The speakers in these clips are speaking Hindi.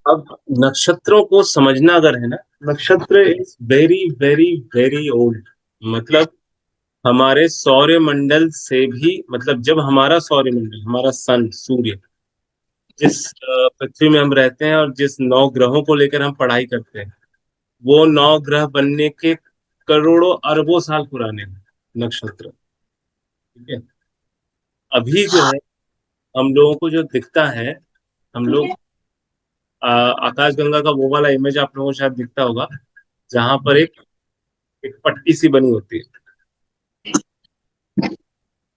अब नक्षत्रों को समझना अगर है ना, नक्षत्र is very very very old. मतलब हमारे सौरमंडल से भी, मतलब जब हमारा सौरमंडल, हमारा सन, सूर्य, जिस पृथ्वी में हम रहते हैं और जिस नौ ग्रहों को लेकर हम पढ़ाई करते हैं, वो नौ ग्रह बनने के करोड़ों अरबों साल पुराने हैं नक्षत्र। ठीक है। अभी जो है हम लोगों को जो दिखता है, हम लोग आकाशगंगा का वो वाला इमेज आप लोगों को शायद दिखता होगा, जहां पर एक पट्टी सी बनी होती है।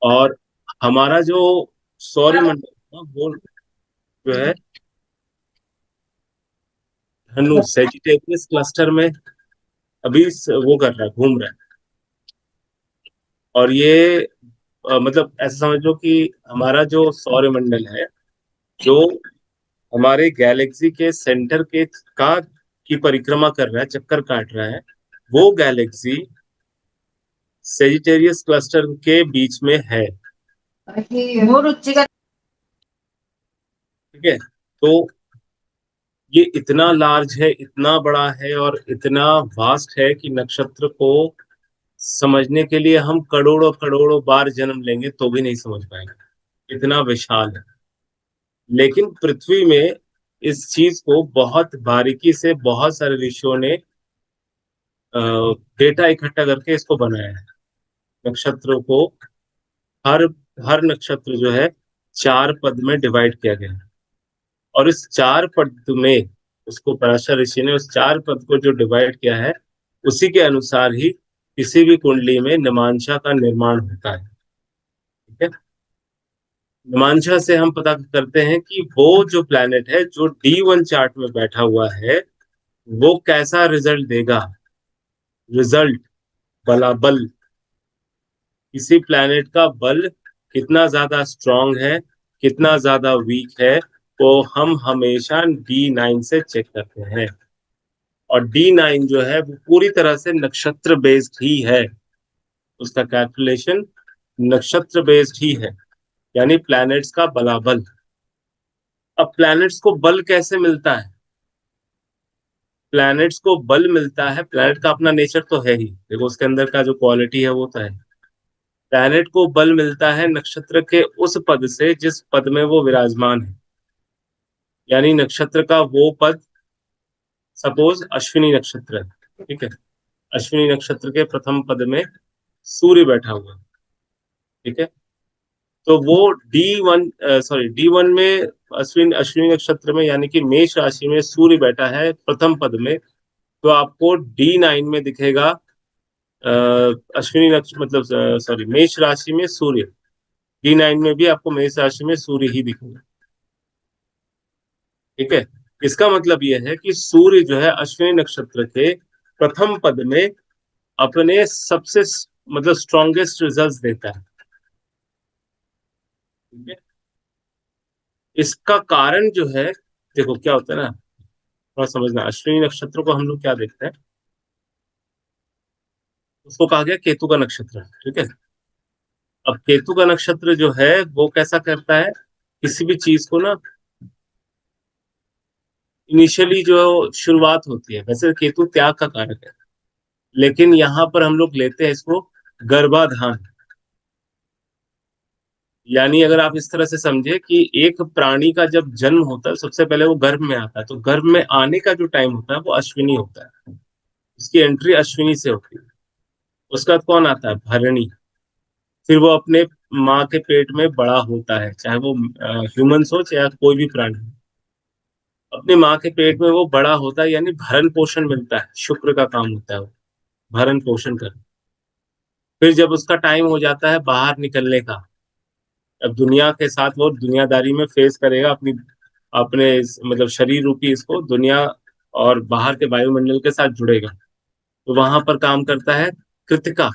और हमारा जो सौरमंडल है ना, वो जो है धनु सेजिटेरियस क्लस्टर में अभी वो कर रहा है, घूम रहा है। और ये मतलब ऐसा समझ लो कि हमारा जो सौरमंडल है, जो हमारे गैलेक्सी के सेंटर के का की परिक्रमा कर रहा है, चक्कर काट रहा है, वो गैलेक्सी सेजिटेरियस क्लस्टर के बीच में है। ठीक है। तो ये इतना लार्ज है, इतना बड़ा है और इतना वास्ट है कि नक्षत्र को समझने के लिए हम करोड़ों करोड़ों बार जन्म लेंगे तो भी नहीं समझ पाएंगे, इतना विशाल है। लेकिन पृथ्वी में इस चीज को बहुत बारीकी से बहुत सारे ऋषियों ने डेटा इकट्ठा करके इसको बनाया है। नक्षत्रों को, हर हर नक्षत्र जो है चार पद में डिवाइड किया गया है। और इस चार पद में, उसको पराशर ऋषि ने उस चार पद को जो डिवाइड किया है, उसी के अनुसार ही किसी भी कुंडली में नमांशा का निर्माण होता है। ठीक है। नमांशा से हम पता करते हैं कि वो जो प्लैनेट है जो D1 चार्ट में बैठा हुआ है, वो कैसा रिजल्ट देगा। रिजल्ट, बलाबल, किसी प्लैनेट का बल कितना ज्यादा स्ट्रांग है, कितना ज्यादा वीक है, वो हम हमेशा D9 से चेक करते हैं। और D9 जो है वो पूरी तरह से नक्षत्र बेस्ड ही है। उसका कैलकुलेशन नक्षत्र बेस्ड ही है, यानी प्लैनेट्स का बलाबल। अब प्लैनेट्स को बल कैसे मिलता है? प्लैनेट्स को बल मिलता है, प्लैनेट का अपना नेचर तो है ही, देखो उसके अंदर का जो क्वालिटी है वो तो है। प्लैनेट को बल मिलता है नक्षत्र के उस पद से जिस पद में वो विराजमान है। यानी नक्षत्र का वो पद, सपोज अश्विनी नक्षत्र है, ठीक है। अश्विनी नक्षत्र के प्रथम पद में सूर्य बैठा हुआ है। ठीक है। तो वो D1, सॉरी, D1 में, अश्विन अश्विनी नक्षत्र में, यानी कि मेष राशि में सूर्य बैठा है प्रथम पद में। तो आपको D9 में दिखेगा अश्विनी नक्षत्र, मतलब सॉरी, मेष राशि में सूर्य। D9 में भी आपको मेष राशि में सूर्य ही दिखेगा। ठीक है। इसका मतलब यह है कि सूर्य जो है अश्विनी नक्षत्र के प्रथम पद में अपने सबसे मतलब स्ट्रॉन्गेस्ट रिजल्ट्स देता है। ठीक है। इसका कारण जो है, देखो क्या होता है ना, थोड़ा समझना। अश्विनी नक्षत्र को हम लोग क्या देखते हैं, उसको कहा गया केतु का नक्षत्र। ठीक है। अब केतु का नक्षत्र जो है वो कैसा करता है, किसी भी चीज को ना, इनिशियली जो शुरुआत होती है, वैसे केतु त्याग का कारक है, लेकिन यहाँ पर हम लोग लेते हैं इसको गर्भाधान। यानी अगर आप इस तरह से समझे कि एक प्राणी का जब जन्म होता है, सबसे पहले वो गर्भ में आता है, तो गर्भ में आने का जो टाइम होता है वो अश्विनी होता है। उसकी एंट्री अश्विनी से होती है। उसका बाद कौन आता है, भरणी। फिर वो अपने माँ के पेट में बड़ा होता है, चाहे वो ह्यूमंस हो चाहे कोई भी प्राणी। अपने माँ के पेट में वो बड़ा होता है, यानी भरण पोषण मिलता है, शुक्र का काम होता है वो, भरण पोषण करना। फिर जब उसका टाइम हो जाता है बाहर निकलने का, अब दुनिया के साथ वो दुनियादारी में फेस करेगा अपनी, अपने मतलब शरीर रूपी इसको दुनिया, और बाहर के वायुमंडल के साथ जुड़ेगा। तो वहां पर काम करता है कृतिका।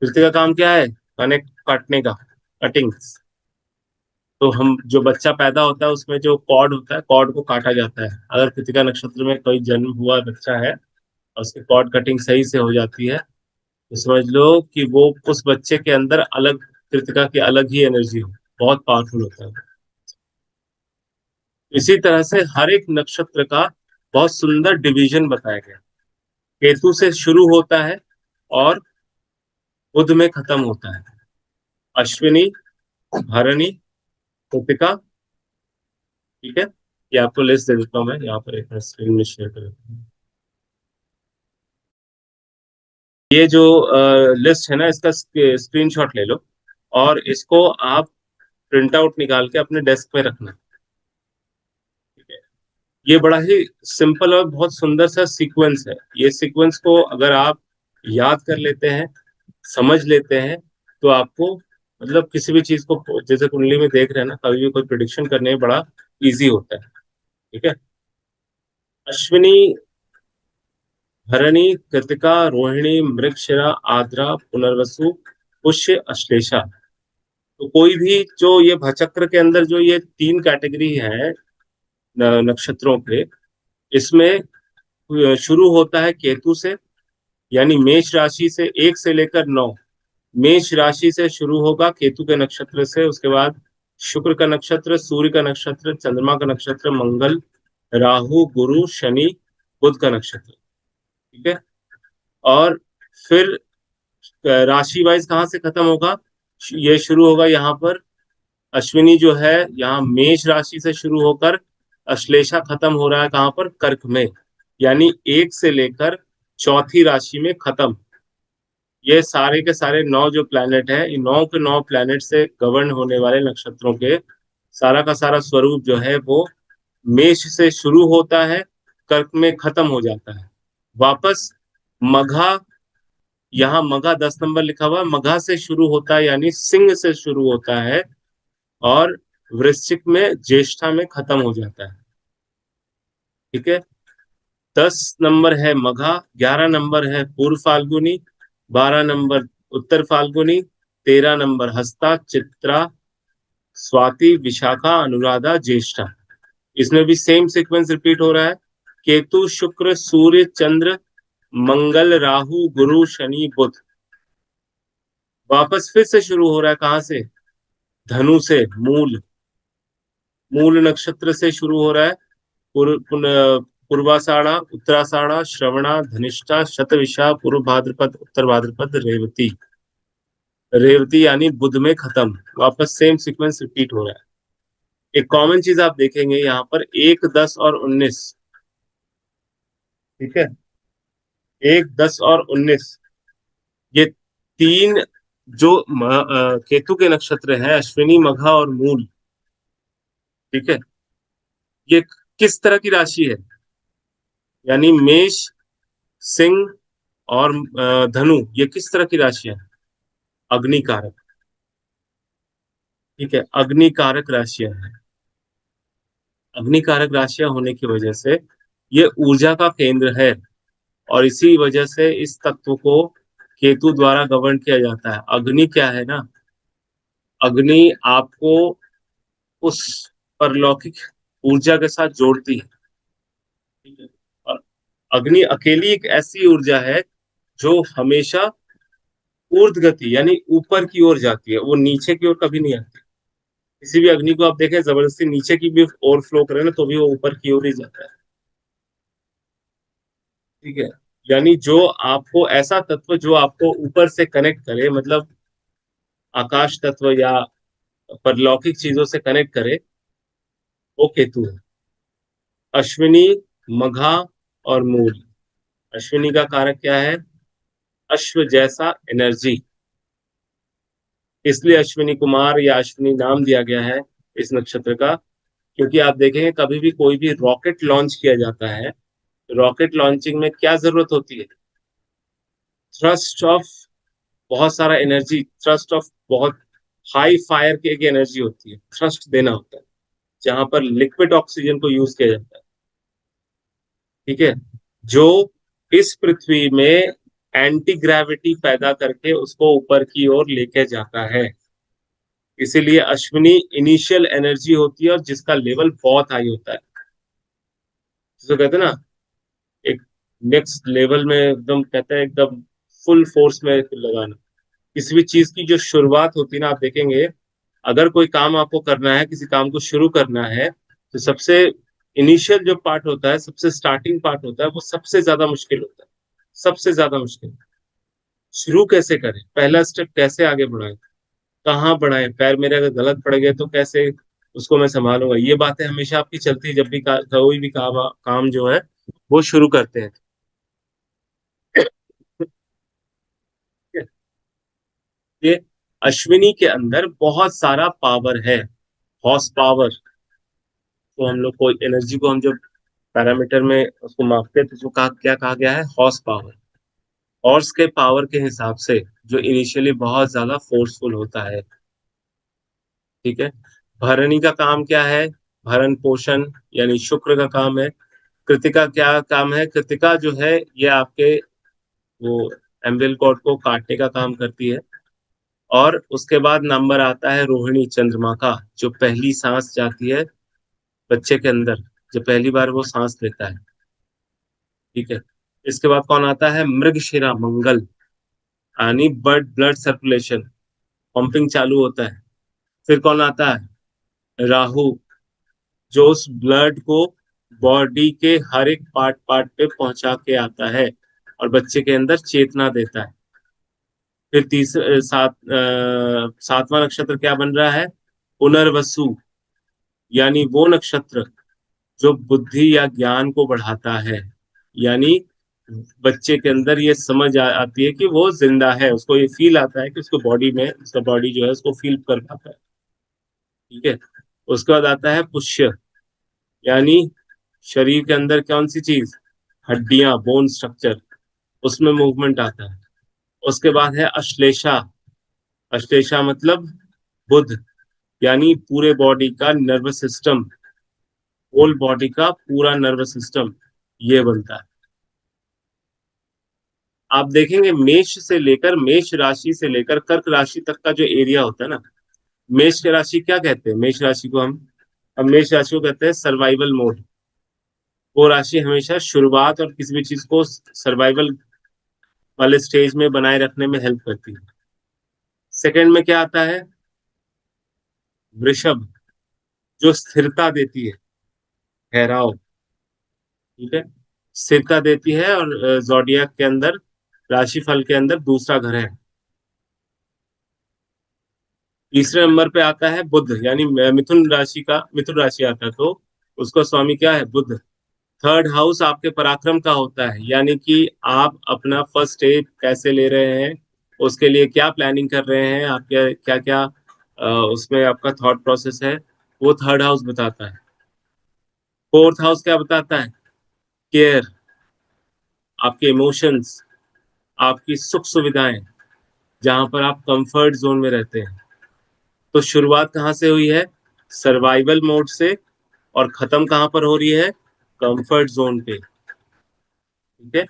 कृतिका काम क्या है, कनेक्ट, काटने का, कटिंग। तो हम जो बच्चा पैदा होता है उसमें जो कॉर्ड होता है, कॉर्ड को काटा जाता है। अगर कृतिका नक्षत्र में कोई जन्म हुआ बच्चा है और उसकी कॉर्ड कटिंग सही से हो जाती है, तो समझ लो कि वो उस बच्चे के अंदर अलग, कृतिका की अलग ही एनर्जी हो, बहुत पावरफुल होता है। इसी तरह से हर एक नक्षत्र का बहुत सुंदर डिवीजन बताया गया। केतु से शुरू होता है और बुध में खत्म होता है। अश्विनी, भरणी, कृतिका। ठीक है, ये आपको लिस्ट दे देता हूँ मैं यहाँ पर, एक स्क्रीन में शेयर कर देता हूँ। ये जो लिस्ट है ना, इसका स्क्रीनशॉट ले लो और इसको आप प्रिंट आउट निकाल के अपने डेस्क पे रखना। ठीक है, ये बड़ा ही सिंपल और बहुत सुंदर सा सीक्वेंस है। ये सीक्वेंस को अगर आप याद कर लेते हैं, समझ लेते हैं, तो आपको मतलब किसी भी चीज को जैसे कुंडली में देख रहे हैं ना, कभी भी कोई प्रिडिक्शन करने में बड़ा इजी होता है। ठीक है, अश्विनी, भरणी, कृतिका, रोहिणी, मृगशिरा, आद्रा, पुनर्वसु, पुष्य, अश्लेषा। तो कोई भी जो ये भचक्र के अंदर जो ये तीन कैटेगरी है नक्षत्रों के, इसमें शुरू होता है केतु से, यानी मेष राशि से 1 से लेकर 9। मेष राशि से शुरू होगा केतु के नक्षत्र से, उसके बाद शुक्र का नक्षत्र, सूर्य का नक्षत्र, चंद्रमा का नक्षत्र, मंगल, राहु, गुरु, शनि, बुध का नक्षत्र। ठीक है, और फिर राशि वाइज कहाँ से खत्म होगा? ये शुरू होगा यहाँ पर, अश्विनी जो है यहाँ मेष राशि से शुरू होकर अश्लेषा खत्म हो रहा है कहाँ पर? कर्क में, यानी 1 से लेकर चौथी राशि में खत्म। ये सारे के सारे 9 जो प्लैनेट है, इन 9 के 9 प्लैनेट से गवर्न होने वाले नक्षत्रों के सारा का सारा स्वरूप जो है वो मेष से शुरू होता है, कर्क में खत्म हो जाता है। वापस मघा, यहाँ मघा 10 नंबर लिखा हुआ है, मघा से शुरू होता है यानी सिंह से शुरू होता है, और वृश्चिक में ज्येष्ठा में खत्म हो जाता है। ठीक है, 10 नंबर है मघा, 11 नंबर है पूर्व फाल्गुनी, 12 नंबर उत्तर फाल्गुनी, 13 नंबर हस्ता, चित्रा, स्वाति, विशाखा, अनुराधा, ज्येष्ठा। इसमें भी सेम सीक्वेंस रिपीट हो रहा है। केतु, शुक्र, सूर्य, चंद्र, मंगल, राहु, गुरु, शनि, बुध। वापस फिर से शुरू हो रहा है कहाँ से? धनु से, मूल, मूल नक्षत्र से शुरू हो रहा है। पूर्वाषाढ़ा, उत्तराषाढ़ा, श्रवणा, धनिष्ठा, शतविशा, पूर्व भाद्रपद, उत्तर भाद्रपद, रेवती। रेवती यानी बुध में खत्म। वापस सेम सीक्वेंस रिपीट हो रहा है। एक कॉमन चीज आप देखेंगे यहाँ पर, 1, 10 और 19। ठीक है, 1, 10 और 19, ये तीन जो केतु के नक्षत्र हैं, अश्विनी, मघा और मूल। ठीक है, ये किस तरह की राशि है? यानी मेष, सिंह और धनु, ये किस तरह की राशि है? अग्नि कारक। ठीक है, अग्नि कारक राशियां हैं। अग्नि कारक राशियां होने की वजह से ये ऊर्जा का केंद्र है, और इसी वजह से इस तत्व को केतु द्वारा गवर्न किया जाता है। अग्नि क्या है ना, अग्नि आपको उस परलौकिक ऊर्जा के साथ जोड़ती है। ठीक है, और अग्नि अकेली एक ऐसी ऊर्जा है जो हमेशा ऊर्ध्व गति यानी ऊपर की ओर जाती है, वो नीचे की ओर कभी नहीं आती। किसी भी अग्नि को आप देखें, जबरदस्ती नीचे की भी ओवरफ्लो करे ना, तो भी वो ऊपर की ओर ही जाता है। ठीक है, यानी जो आपको ऐसा तत्व जो आपको ऊपर से कनेक्ट करे, मतलब आकाश तत्व या परलौकिक चीजों से कनेक्ट करे, वो केतु है। अश्विनी, मघा और मूल। अश्विनी का कारक क्या है? अश्व जैसा एनर्जी, इसलिए अश्विनी कुमार या अश्विनी नाम दिया गया है इस नक्षत्र का। क्योंकि आप देखेंगे कभी भी कोई भी रॉकेट लॉन्च किया जाता है, रॉकेट लॉन्चिंग में क्या जरूरत होती है? थ्रस्ट ऑफ बहुत सारा एनर्जी, थ्रस्ट ऑफ बहुत हाई फायर की एक एनर्जी होती है, थ्रस्ट देना होता है, जहां पर लिक्विड ऑक्सीजन को यूज किया जाता है। ठीक है, जो इस पृथ्वी में एंटी ग्रेविटी पैदा करके उसको ऊपर की ओर लेके जाता है। इसीलिए अश्विनी इनिशियल एनर्जी होती है और जिसका लेवल बहुत हाई होता है, जिसको कहते हैं ना एक नेक्स्ट लेवल में, एकदम कहते हैं एकदम फुल फोर्स में लगाना। किसी भी चीज की जो शुरुआत होती है ना, आप देखेंगे अगर कोई काम आपको करना है, किसी काम को शुरू करना है, तो सबसे इनिशियल जो पार्ट होता है, सबसे स्टार्टिंग पार्ट होता है, वो सबसे ज्यादा मुश्किल होता है, सबसे ज्यादा मुश्किल। शुरू कैसे करें, पहला स्टेप कैसे आगे बढ़ाएं, कहाँ बढ़ाएं, पैर मेरे अगर गलत पड़ गए तो कैसे उसको मैं संभालूंगा, ये बातें हमेशा आपकी चलती है जब भी कोई भी काम जो है वो शुरू करते हैं। ये अश्विनी के अंदर बहुत सारा पावर है, हॉर्स पावर। तो हम लोग को एनर्जी को हम जब पैरामीटर में उसको मापते हैं तो जो क्या कहा गया है, हॉर्स पावर। हॉर्स के पावर के हिसाब से जो इनिशियली बहुत ज्यादा फोर्सफुल होता है। ठीक है। भरणी का काम क्या है, भरण पोषण, यानी शुक्र का काम है। कृतिका क्या काम है, कृतिका जो है ये आपके वो एम्बियल कॉर्ड को काटने का काम करती है। और उसके बाद नंबर आता है रोहिणी, चंद्रमा का, जो पहली सांस जाती है बच्चे के अंदर, जो पहली बार वो सांस लेता है। ठीक है। इसके बाद कौन आता है, मृगशिरा, मंगल, यानी ब्लड ब्लड सर्कुलेशन, पंपिंग चालू होता है। फिर कौन आता है, राहु, जो उस ब्लड को बॉडी के हर एक पार्ट पार्ट पे पहुंचा के आता है और बच्चे के अंदर चेतना देता है। फिर सातवां नक्षत्र क्या बन रहा है, पुनर्वसु, यानी वो नक्षत्र जो बुद्धि या ज्ञान को बढ़ाता है। यानी बच्चे के अंदर ये समझ आती है कि वो जिंदा है, उसको ये फील आता है कि उसको बॉडी में, उसका बॉडी जो है उसको फील कर पाता है। ठीक है। उसके बाद आता है पुष्य, यानी शरीर के अंदर कौन सी चीज, हड्डियां, बोन स्ट्रक्चर, उसमें मूवमेंट आता है। उसके बाद है अश्लेषा। अश्लेषा मतलब बुध, यानी पूरे बॉडी का नर्वस सिस्टम, होल बॉडी का पूरा नर्वस सिस्टम ये बनता है। आप देखेंगे मेष राशि से लेकर कर्क राशि तक का जो एरिया होता है ना, मेष की राशि क्या कहते हैं, मेष राशि को हम मेष राशि को कहते हैं सर्वाइवल मोड। वो राशि हमेशा शुरुआत और किसी भी चीज को सर्वाइवल वाले स्टेज में बनाए रखने में हेल्प करती है। सेकंड में क्या आता है, वृषभ, जो स्थिरता देती है, ठहराव। ठीक है। स्थिरता देती है और जोडियक के अंदर, राशिफल के अंदर दूसरा घर है। तीसरे नंबर पे आता है बुध, यानी मिथुन राशि आता है तो उसका स्वामी क्या है, बुध। थर्ड हाउस आपके पराक्रम का होता है, यानी कि आप अपना फर्स्ट स्टेप कैसे ले रहे हैं, उसके लिए क्या प्लानिंग कर रहे हैं, आपके क्या क्या उसमें आपका थॉट प्रोसेस है, वो थर्ड हाउस बताता है। फोर्थ हाउस क्या बताता है, केयर, आपके इमोशंस, आपकी सुख सुविधाएं, जहां पर आप कंफर्ट जोन में रहते हैं। तो शुरुआत कहाँ से हुई है, सर्वाइवल मोड से, और खत्म कहाँ पर हो रही है, कंफर्ट जोन पे। ठीक है।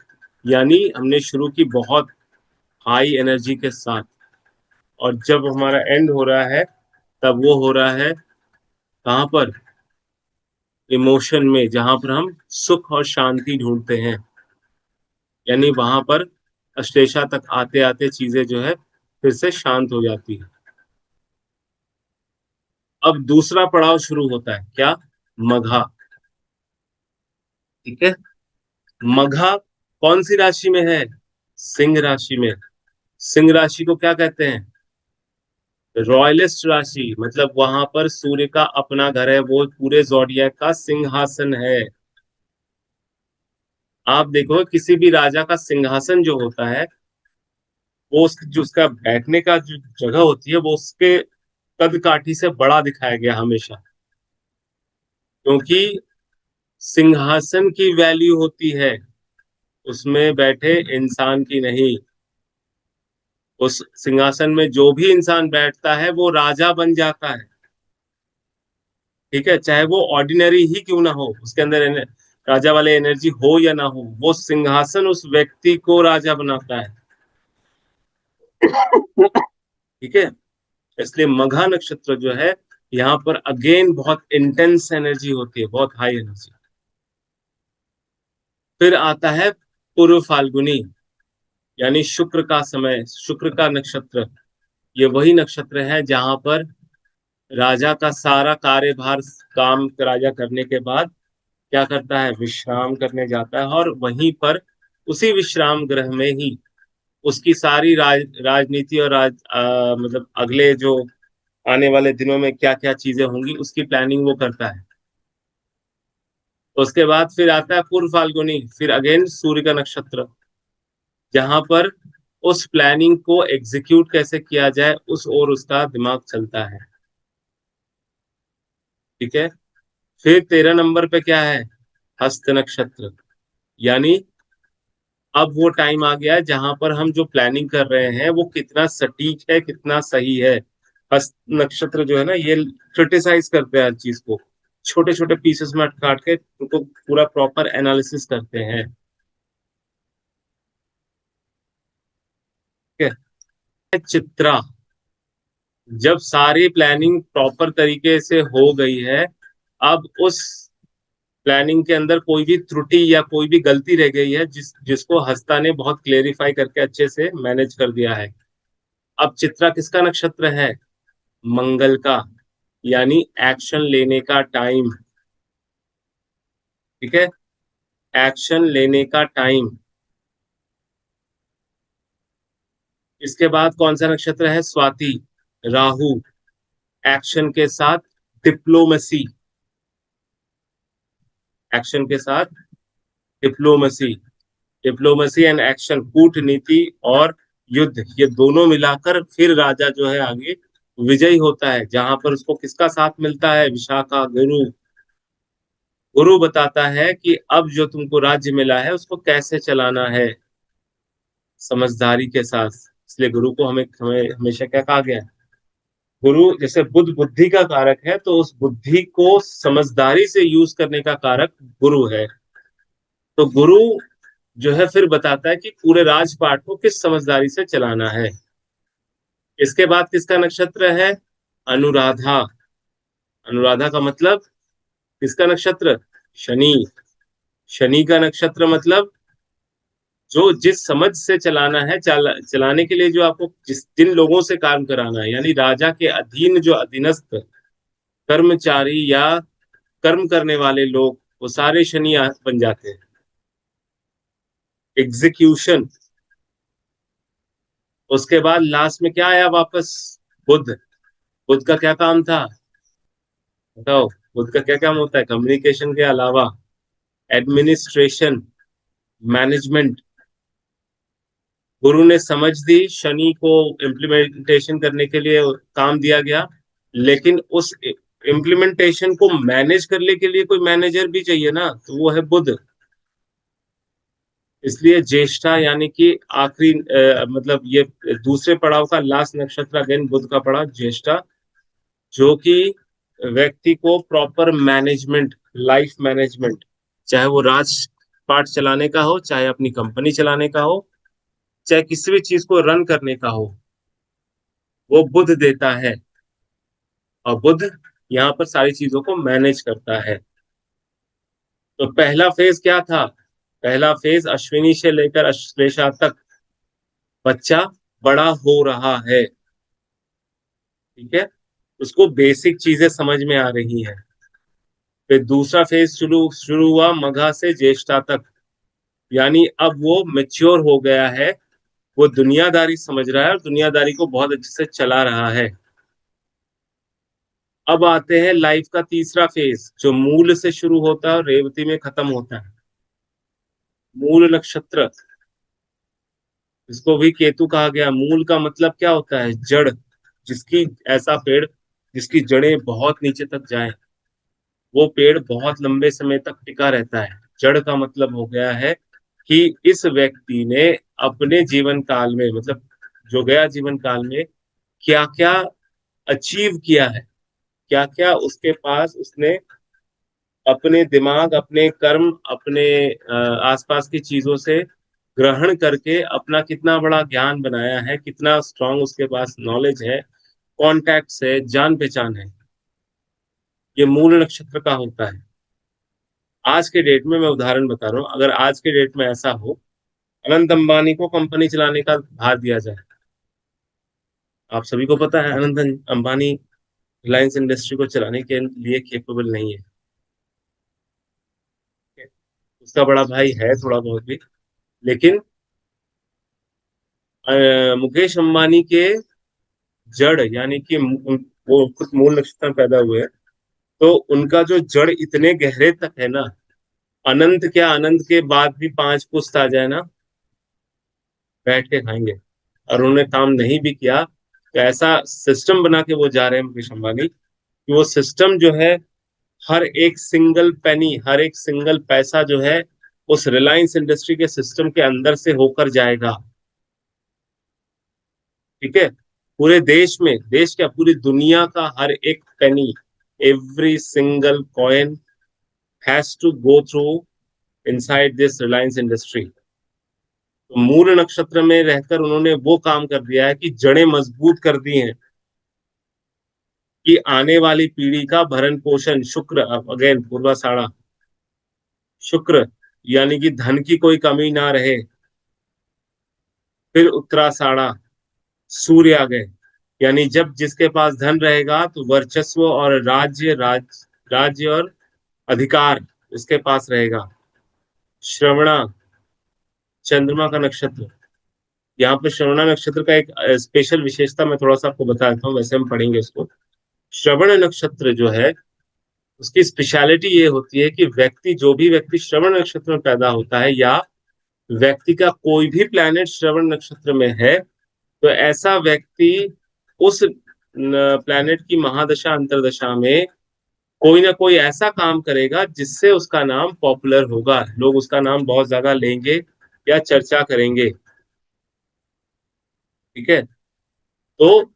यानी हमने शुरू की बहुत हाई एनर्जी के साथ, और जब हमारा एंड हो रहा है तब वो हो रहा है कहाँ पर, इमोशन में, जहां पर हम सुख और शांति ढूंढते हैं। यानी वहां पर अश्लेषा तक आते आते चीजें जो है फिर से शांत हो जाती है। अब दूसरा पड़ाव शुरू होता है, क्या, मघा। ठीक है। मघा कौन सी राशि में है, सिंह राशि में। सिंह राशि को क्या कहते हैं, रॉयलिस्ट राशि, मतलब वहां पर सूर्य का अपना घर है, वो पूरे जोडियक का सिंहासन है। आप देखो किसी भी राजा का सिंहासन जो होता है, वो जो उसका बैठने का जो जगह होती है वो उसके कद काठी से बड़ा दिखाया गया हमेशा, क्योंकि सिंहासन की वैल्यू होती है उसमें बैठे इंसान की नहीं। उस सिंहासन में जो भी इंसान बैठता है वो राजा बन जाता है। ठीक है, चाहे वो ऑर्डिनरी ही क्यों ना हो, उसके अंदर राजा वाले एनर्जी हो या ना हो, वो सिंहासन उस व्यक्ति को राजा बनाता है। ठीक है। इसलिए मघा नक्षत्र जो है, यहाँ पर अगेन बहुत इंटेंस एनर्जी होती है, बहुत हाई एनर्जी। फिर आता है पूर्व फाल्गुनी, यानी शुक्र का समय, शुक्र का नक्षत्र। ये वही नक्षत्र है जहां पर राजा का सारा कार्यभार काम राजा करने के बाद क्या करता है, विश्राम करने जाता है, और वहीं पर उसी विश्राम गृह में ही उसकी सारी राजनीति और मतलब अगले जो आने वाले दिनों में क्या क्या चीजें होंगी उसकी प्लानिंग वो करता है। उसके बाद फिर आता है पूर्व फाल्गुनी, फिर अगेन सूर्य का नक्षत्र, जहां पर उस प्लानिंग को एग्जीक्यूट कैसे किया जाए उस ओर उसका दिमाग चलता है। ठीक है। फिर 13 नंबर पे क्या है, हस्त नक्षत्र, यानी अब वो टाइम आ गया है जहां पर हम जो प्लानिंग कर रहे हैं वो कितना सटीक है, कितना सही है। हस्त नक्षत्र जो है ना, ये क्रिटिसाइज करते हैं हर चीज को, छोटे छोटे पीसेस में काट के उनको पूरा प्रॉपर एनालिसिस करते हैं। ठीक है। चित्रा, जब सारी प्लानिंग प्रॉपर तरीके से हो गई है, अब उस प्लानिंग के अंदर कोई भी त्रुटि या कोई भी गलती रह गई है जिसको हस्ता ने बहुत क्लेरिफाई करके अच्छे से मैनेज कर दिया है। अब चित्रा किसका नक्षत्र है, मंगल का, यानी एक्शन लेने का टाइम। ठीक है, एक्शन लेने का टाइम। इसके बाद कौन सा नक्षत्र है, स्वाति, राहु, एक्शन के साथ डिप्लोमेसी, एक्शन के साथ डिप्लोमेसी, डिप्लोमेसी एंड एक्शन, कूटनीति और युद्ध, ये दोनों मिलाकर फिर राजा जो है आगे विजयी होता है, जहां पर उसको किसका साथ मिलता है, विशाखा, गुरु। गुरु बताता है कि अब जो तुमको राज्य मिला है उसको कैसे चलाना है, समझदारी के साथ। इसलिए गुरु को हमें हमें हमेशा क्या कहा गया है, गुरु जैसे बुद्ध बुद्धि का कारक है, तो उस बुद्धि को समझदारी से यूज करने का कारक गुरु है। तो गुरु जो है फिर बताता है कि पूरे राजपाट को किस समझदारी से चलाना है। इसके बाद किसका नक्षत्र है, अनुराधा। अनुराधा का मतलब किसका नक्षत्र, शनि। शनि का नक्षत्र मतलब जो जिस समझ से चलाना है, चलाने के लिए जो आपको जिन लोगों से काम कराना है, यानी राजा के अधीन जो अधीनस्थ कर्मचारी या कर्म करने वाले लोग, वो सारे शनि बन जाते हैं। एग्जीक्यूशन। उसके बाद लास्ट में क्या आया वापस, बुध। बुध का क्या काम था, बताओ। बुध का क्या काम होता है, कम्युनिकेशन के अलावा एडमिनिस्ट्रेशन, मैनेजमेंट। गुरु ने समझ दी, शनि को इम्प्लीमेंटेशन करने के लिए काम दिया गया, लेकिन उस इम्प्लीमेंटेशन को मैनेज करने के लिए कोई मैनेजर भी चाहिए ना, तो वो है बुध। इसलिए ज्येष्ठा यानी कि आखिरी मतलब ये दूसरे पड़ाव का लास्ट नक्षत्र अगेन बुध का पड़ा, ज्येष्ठा, जो कि व्यक्ति को प्रॉपर मैनेजमेंट, लाइफ मैनेजमेंट, चाहे वो राजपाट चलाने का हो, चाहे अपनी कंपनी चलाने का हो, चाहे किसी भी चीज को रन करने का हो, वो बुध देता है। और बुध यहाँ पर सारी चीजों को मैनेज करता है। तो पहला फेज क्या था, पहला फेज अश्विनी से लेकर अश्लेषा तक बच्चा बड़ा हो रहा है। ठीक है, उसको बेसिक चीजें समझ में आ रही हैं। फिर दूसरा फेज शुरू शुरू हुआ मघा से ज्येष्ठा तक, यानी अब वो मेच्योर हो गया है, वो दुनियादारी समझ रहा है और दुनियादारी को बहुत अच्छे से चला रहा है। अब आते हैं लाइफ का तीसरा फेज, जो मूल से शुरू होता है और रेवती में खत्म होता है। मूल नक्षत्र, इसको भी केतु कहा गया। मूल का मतलब क्या होता है, जड़, जिसकी, ऐसा पेड़ जिसकी जड़ें बहुत नीचे तक जाए, वो पेड़ बहुत लंबे समय तक टिका रहता है। जड़ का मतलब हो गया है कि इस व्यक्ति ने अपने जीवन काल में, मतलब जो गया जीवन काल में, क्या क्या अचीव किया है, क्या क्या उसके पास उसने अपने दिमाग, अपने कर्म, अपने आसपास की चीजों से ग्रहण करके अपना कितना बड़ा ज्ञान बनाया है, कितना स्ट्रांग उसके पास नॉलेज है, कॉन्टैक्ट्स है, जान पहचान है, ये मूल नक्षत्र का होता है। आज के डेट में मैं उदाहरण बता रहा हूँ, अगर आज के डेट में ऐसा हो, अनंत अंबानी को कंपनी चलाने का भार दिया जाए, आप सभी को पता है अनंत अंबानी रिलायंस इंडस्ट्री को चलाने के लिए केपेबल नहीं है। उसका बड़ा भाई है थोड़ा बहुत भी, लेकिन मुकेश अंबानी के जड़ यानी कि वो खुद मूल नक्षत्र में पैदा हुए हैं, तो उनका जो जड़ इतने गहरे तक है ना, अनंत क्या, अनंत के बाद भी 5 पुश्त आ जाए ना, बैठ के खाएंगे। और उन्होंने काम नहीं भी किया तो ऐसा सिस्टम बना के वो जा रहे हैं मुकेश अंबानी, कि वो सिस्टम जो है, हर एक सिंगल पेनी, हर एक सिंगल पैसा जो है, उस रिलायंस इंडस्ट्री के सिस्टम के अंदर से होकर जाएगा। ठीक है। पूरे देश में, देश क्या, पूरी दुनिया का हर एक penny, every single coin has to go through inside this Reliance industry. तो मूल नक्षत्र में रहकर उन्होंने वो काम कर दिया है कि जड़ें मजबूत कर दी हैं, कि आने वाली पीढ़ी का भरण पोषण, शुक्र, अगेन पूर्वाषाढ़ा, शुक्र यानी कि धन की कोई कमी ना रहे। फिर उत्तराषाढ़ा, सूर्य आ गए, यानी जब जिसके पास धन रहेगा तो वर्चस्व और राज्य और अधिकार उसके पास रहेगा। श्रवणा, चंद्रमा का नक्षत्र। यहाँ पे श्रवणा नक्षत्र का एक स्पेशल विशेषता मैं थोड़ा सा आपको बता देता हूँ, वैसे हम पढ़ेंगे इसको। श्रवण नक्षत्र जो है, उसकी स्पेशलिटी ये होती है कि व्यक्ति, जो भी व्यक्ति श्रवण नक्षत्र में पैदा होता है, या व्यक्ति का कोई भी प्लैनेट श्रवण नक्षत्र में है, तो ऐसा व्यक्ति उस प्लैनेट की महादशा अंतरदशा में कोई ना कोई ऐसा काम करेगा जिससे उसका नाम पॉपुलर होगा, लोग उसका नाम बहुत ज्यादा लेंगे या चर्चा करेंगे। ठीक है। तो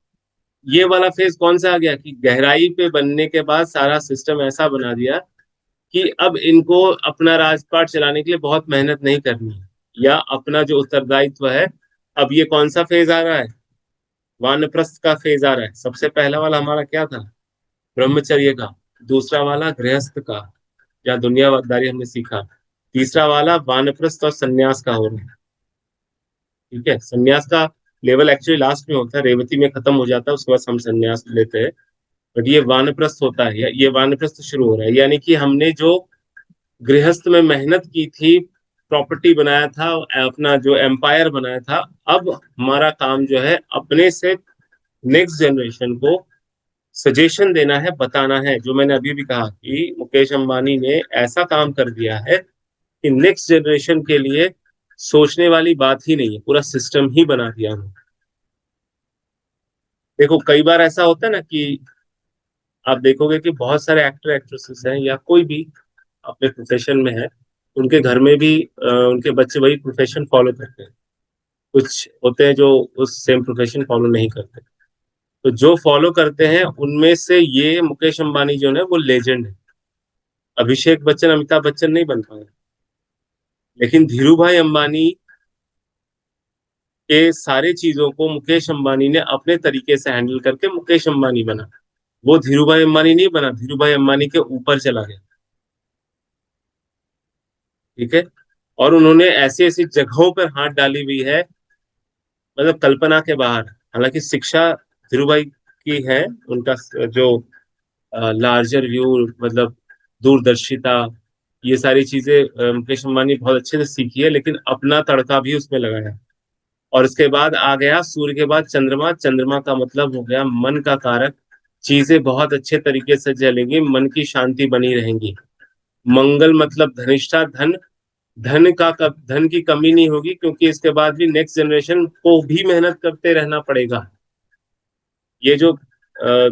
ये वाला फेज कौन सा आ गया, कि गहराई पे बनने के बाद सारा सिस्टम ऐसा बना दिया कि अब इनको अपना राजपाट चलाने के लिए बहुत मेहनत नहीं करनी है, या अपना जो उत्तरदायित्व है। अब ये कौन सा फेज आ रहा है, वानप्रस्थ का फेज आ रहा है। सबसे पहला वाला हमारा क्या था, ब्रह्मचर्य का। दूसरा वाला गृहस्थ का, या दुनियादारी हमने सीखा। तीसरा वाला वानप्रस्थ और सन्यास का हो रहा है। ठीक है। सन्यास का लेवल एक्चुअली लास्ट में होता है, रेवती में खत्म हो जाता है, उसके बाद हम सन्यास लेते हैं। बट ये वानप्रस्थ होता है, ये वानप्रस्थ शुरू हो रहा है, यानी कि हमने जो गृहस्थ में मेहनत की थी, प्रॉपर्टी बनाया था, अपना जो एम्पायर बनाया था, अब हमारा काम जो है अपने से नेक्स्ट जनरेशन को सजेशन देना है, बताना है। जो मैंने अभी भी कहा कि मुकेश अंबानी ने ऐसा काम कर दिया है कि नेक्स्ट जनरेशन के लिए सोचने वाली बात ही नहीं है, पूरा सिस्टम ही बना दिया उन्होंने। देखो कई बार ऐसा होता है ना कि आप देखोगे कि बहुत सारे एक्टर एक्ट्रेसेस हैं, या कोई भी अपने प्रोफेशन में है, उनके घर में भी उनके बच्चे वही प्रोफेशन फॉलो करते हैं। कुछ होते हैं जो उस सेम प्रोफेशन फॉलो नहीं करते। तो जो फॉलो करते हैं उनमें से ये मुकेश अंबानी जो है वो लेजेंड है। अभिषेक बच्चन, अमिताभ बच्चन नहीं बन पाए, लेकिन धीरू भाई अंबानी के सारे चीजों को मुकेश अंबानी ने अपने तरीके से हैंडल करके मुकेश अंबानी बना। वो धीरू भाई अंबानी नहीं बना, धीरू भाई अंबानी के ऊपर चला गया। ठीक है। और उन्होंने ऐसी ऐसी जगहों पर हाथ डाली हुई है, मतलब कल्पना के बाहर। हालांकि शिक्षा धीरू भाई की है, उनका जो लार्जर व्यू, मतलब दूरदर्शिता, ये सारी चीजें मुकेश अंबानी बहुत अच्छे से सीखी है, लेकिन अपना तड़का भी उसमें लगाया। और उसके बाद आ गया सूर्य के बाद चंद्रमा। चंद्रमा का मतलब हो गया मन का कारक। चीजें बहुत अच्छे तरीके से चलेंगी, मन की शांति बनी रहेंगी। मंगल मतलब धनिष्ठा, धन, धन की कमी नहीं होगी, क्योंकि इसके बाद भी नेक्स्ट जनरेशन को भी मेहनत करते रहना पड़ेगा। ये जो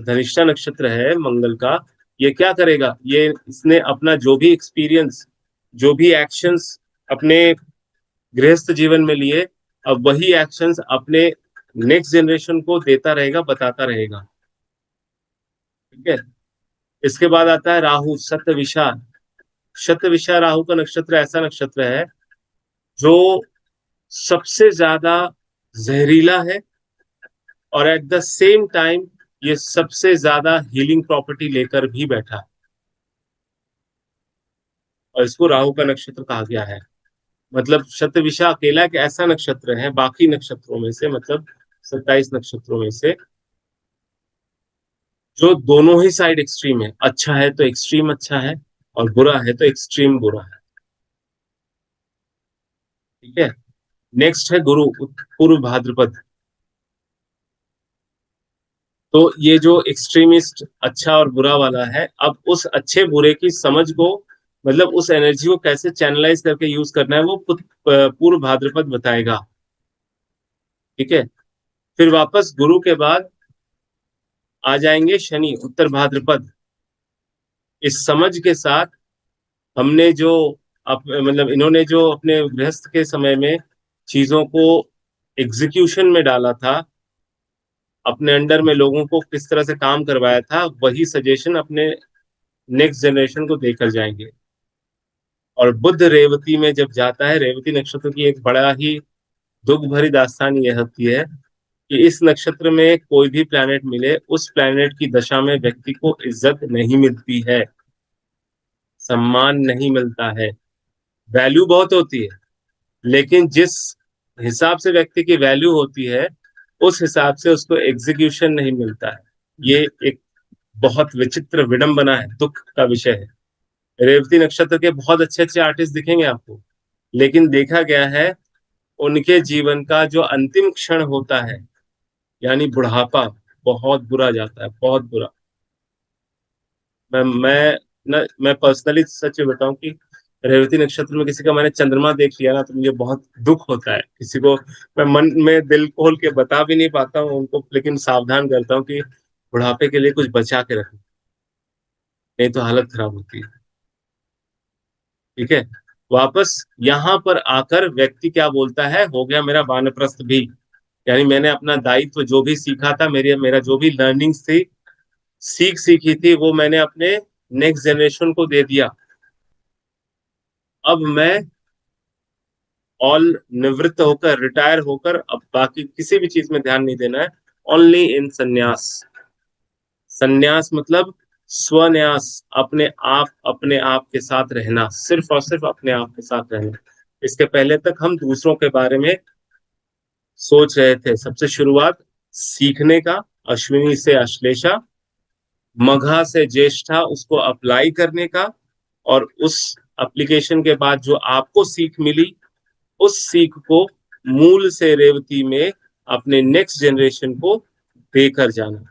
धनिष्ठा नक्षत्र है मंगल का, ये क्या करेगा, ये इसने अपना जो भी एक्सपीरियंस, जो भी एक्शंस अपने गृहस्थ जीवन में लिए, अब वही एक्शंस अपने नेक्स्ट जनरेशन को देता रहेगा, बताता रहेगा। ठीक है। इसके बाद आता है राहु, शतविषा। शतविषा राहु का नक्षत्र ऐसा नक्षत्र है जो सबसे ज्यादा जहरीला है, और एट द सेम टाइम ये सबसे ज्यादा हीलिंग प्रॉपर्टी लेकर भी बैठा है, और इसको राहु का नक्षत्र कहा गया है। मतलब शतविषा अकेला एक ऐसा नक्षत्र है बाकी नक्षत्रों में से, मतलब 27 नक्षत्रों में से, जो दोनों ही साइड एक्सट्रीम है, अच्छा है तो एक्सट्रीम अच्छा है और बुरा है तो एक्सट्रीम बुरा है। ठीक है। नेक्स्ट है गुरु, पूर्व भाद्रपद। तो ये जो एक्सट्रीमिस्ट अच्छा और बुरा वाला है, अब उस अच्छे बुरे की समझ को, मतलब उस एनर्जी को कैसे चैनलाइज करके यूज करना है, वो पूर्व भाद्रपद बताएगा। ठीक है। फिर वापस गुरु के बाद आ जाएंगे शनि, उत्तर भाद्रपद। इस समझ के साथ हमने जो मतलब इन्होंने जो अपने गृहस्थ के समय में चीजों को एग्जीक्यूशन में डाला था, अपने अंडर में लोगों को किस तरह से काम करवाया था, वही सजेशन अपने नेक्स्ट जनरेशन को देकर जाएंगे। और बुध रेवती में जब जाता है, रेवती नक्षत्र की एक बड़ा ही दुख भरी दास्तान यह होती है कि इस नक्षत्र में कोई भी प्लैनेट मिले, उस प्लैनेट की दशा में व्यक्ति को इज्जत नहीं मिलती है, सम्मान नहीं मिलता है। वैल्यू बहुत होती है, लेकिन जिस हिसाब से व्यक्ति की वैल्यू होती है, उस हिसाब से उसको एग्जीक्यूशन नहीं मिलता है। ये एक बहुत विचित्र विडंबना है, दुख का विषय है। रेवती नक्षत्र के बहुत अच्छे अच्छे आर्टिस्ट दिखेंगे आपको, लेकिन देखा गया है उनके जीवन का जो अंतिम क्षण होता है, यानी बुढ़ापा, बहुत बुरा जाता है, बहुत बुरा। मैं पर्सनली सच में बताऊं कि रेवती नक्षत्र में किसी का मैंने चंद्रमा देख लिया ना, तो मुझे बहुत दुख होता है। किसी को मैं मन में दिल खोल के बता भी नहीं पाता हूँ उनको, लेकिन सावधान करता हूँ कि बुढ़ापे के लिए कुछ बचा के रखें, नहीं तो हालत खराब होती है। ठीक है। वापस यहाँ पर आकर व्यक्ति क्या बोलता है, हो गया मेरा वानप्रस्थ भी, यानी मैंने अपना दायित्व जो भी सीखा था, मेरी मेरा जो भी लर्निंग्स थी, सीख सीखी थी, वो मैंने अपने नेक्स्ट जनरेशन को दे दिया। अब मैं ऑल निवृत्त होकर, रिटायर होकर, अब बाकी किसी भी चीज में ध्यान नहीं देना है, ओनली इन संन्यास। संन्यास मतलब स्वन्यास, अपने आप के साथ रहना, सिर्फ और सिर्फ अपने आप के साथ रहना। इसके पहले तक हम दूसरों के बारे में सोच रहे थे। सबसे शुरुआत सीखने का, अश्विनी से अश्लेषा, मघा से ज्येष्ठा, उसको अप्लाई करने का, और उस एप्लीकेशन के बाद जो आपको सीख मिली, उस सीख को मूल से रेवती में अपने नेक्स्ट जनरेशन को देकर जाना।